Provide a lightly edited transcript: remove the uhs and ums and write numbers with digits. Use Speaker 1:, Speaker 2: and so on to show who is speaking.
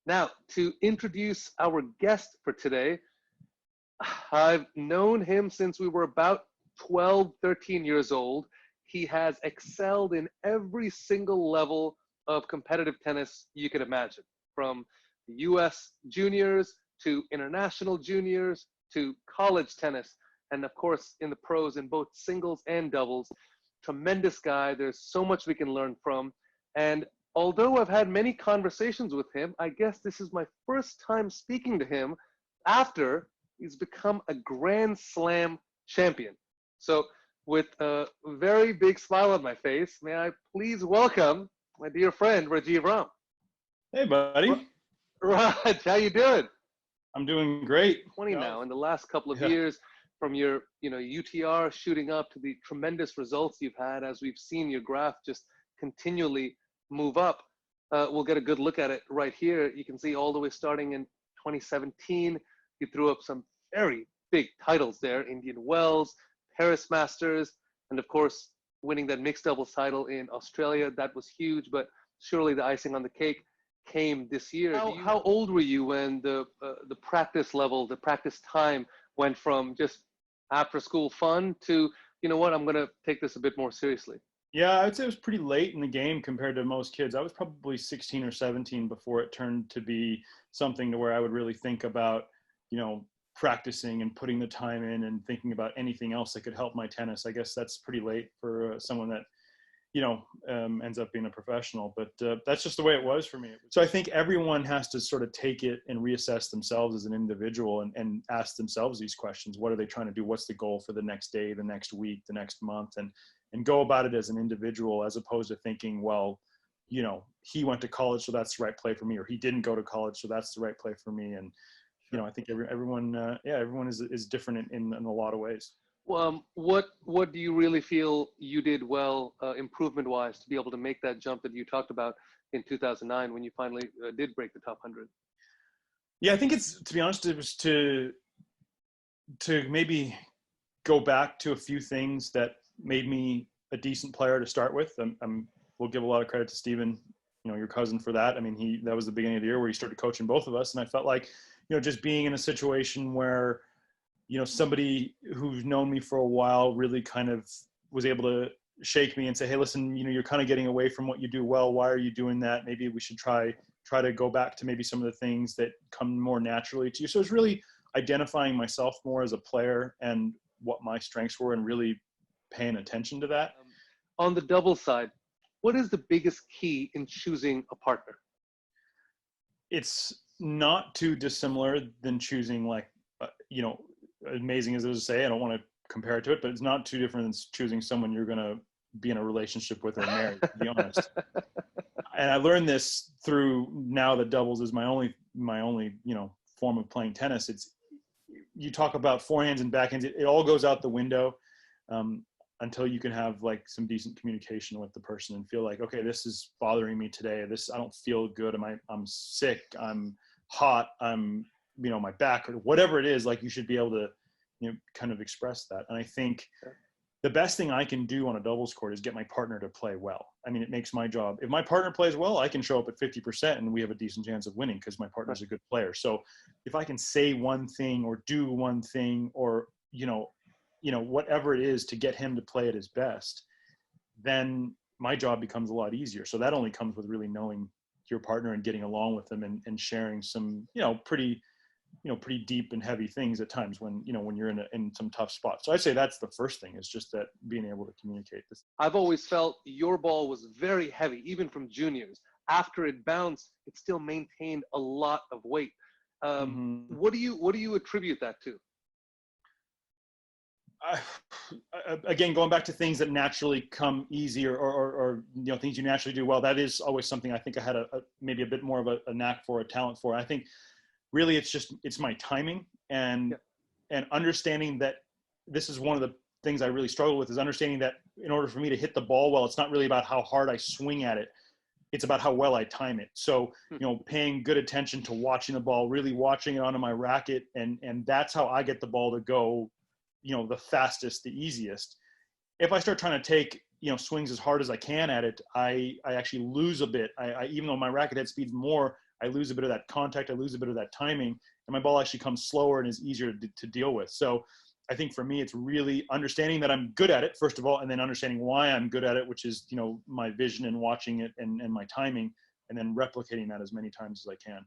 Speaker 1: Now, to introduce our guest for today, I've known him since we were about 12, 13 years old. He has excelled in every single level of competitive tennis you could imagine, from the US juniors to international juniors to college tennis, and of course in the pros in both singles and doubles. Tremendous guy. There's so much we can learn from. And although I've had many conversations with him, I guess this is my first time speaking to him after he's become a Grand Slam champion. So with a very big smile on my face, may I please welcome my dear friend, Rajeev Ram.
Speaker 2: Hey, buddy.
Speaker 1: Raj, how you doing?
Speaker 2: I'm doing great.
Speaker 1: 20 now. In the last couple of years, from your UTR shooting up to the tremendous results you've had, as we've seen your graph just continually move up. We'll get a good look at it right here. You can see all the way starting in 2017, you threw up some very big titles there: Indian Wells, Paris Masters, and of course winning that mixed doubles title in Australia. That was huge, but surely the icing on the cake came this year. How old were you when the practice level, the practice time went from just after school fun to, you know what, I'm gonna take this a bit more seriously?
Speaker 2: Yeah, I would say it was pretty late in the game compared to most kids. I was probably 16 or 17 before it turned to be something to where I would really think about, practicing and putting the time in and thinking about anything else that could help my tennis. I guess that's pretty late for someone that, ends up being a professional, but that's just the way it was for me. So I think everyone has to sort of take it and reassess themselves as an individual and ask themselves these questions. What are they trying to do? What's the goal for the next day, the next week, the next month? And go about it as an individual, as opposed to thinking, well, he went to college, so that's the right play for me, or he didn't go to college, so that's the right play for me. And, I think everyone is different in a lot of ways.
Speaker 1: Well, what do you really feel you did well, improvement-wise, to be able to make that jump that you talked about in 2009 when you finally did break the top 100?
Speaker 2: Yeah, I think to be honest, it was to maybe go back to a few things that made me a decent player to start with. We'll give a lot of credit to Steven, your cousin, for that. I mean, that was the beginning of the year where he started coaching both of us. And I felt like, just being in a situation where, somebody who's known me for a while really kind of was able to shake me and say, hey, listen, you're kind of getting away from what you do well. Why are you doing that? Maybe we should try to go back to maybe some of the things that come more naturally to you. So it's really identifying myself more as a player and what my strengths were and really paying attention to that.
Speaker 1: On the double side, what is the biggest key in choosing a partner?
Speaker 2: It's not too dissimilar than choosing, amazing as it is to say, I don't want to compare it to it, but it's not too different than choosing someone you're going to be in a relationship with or marry, to be honest. And I learned this through, now that doubles is my only form of playing tennis. You talk about forehands and backhands, it all goes out the window. Until you can have some decent communication with the person and feel like, okay, this is bothering me today. I don't feel good. I'm sick. I'm hot. I'm, my back, or whatever it is, you should be able to, kind of express that. And I think the best thing I can do on a doubles court is get my partner to play well. I mean, it makes my job. If my partner plays well, I can show up at 50% and we have a decent chance of winning because my partner's a good player. So if I can say one thing or do one thing or, whatever it is to get him to play at his best, then my job becomes a lot easier. So that only comes with really knowing your partner and getting along with them and sharing some, pretty deep and heavy things at times when you're in some tough spots. So I'd say that's the first thing, is just that being able to communicate this.
Speaker 1: I've always felt your ball was very heavy, even from juniors. After it bounced, it still maintained a lot of weight. What do you attribute that to?
Speaker 2: Again, going back to things that naturally come easy or things you naturally do well, that is always something I think I had maybe a bit more of a knack for, a talent for. I think really it's my timing and understanding that this is one of the things I really struggle with, is understanding that in order for me to hit the ball well, it's not really about how hard I swing at it. It's about how well I time it. So, paying good attention to watching the ball, really watching it onto my racket. And that's how I get the ball to go, the fastest, the easiest. If I start trying to take, swings as hard as I can at it, I actually lose a bit. Even though my racket head speed's more, I lose a bit of that contact, I lose a bit of that timing, and my ball actually comes slower and is easier to deal with. So I think for me, it's really understanding that I'm good at it, first of all, and then understanding why I'm good at it, which is, you know, my vision and watching it and my timing, and then replicating that as many times as I can.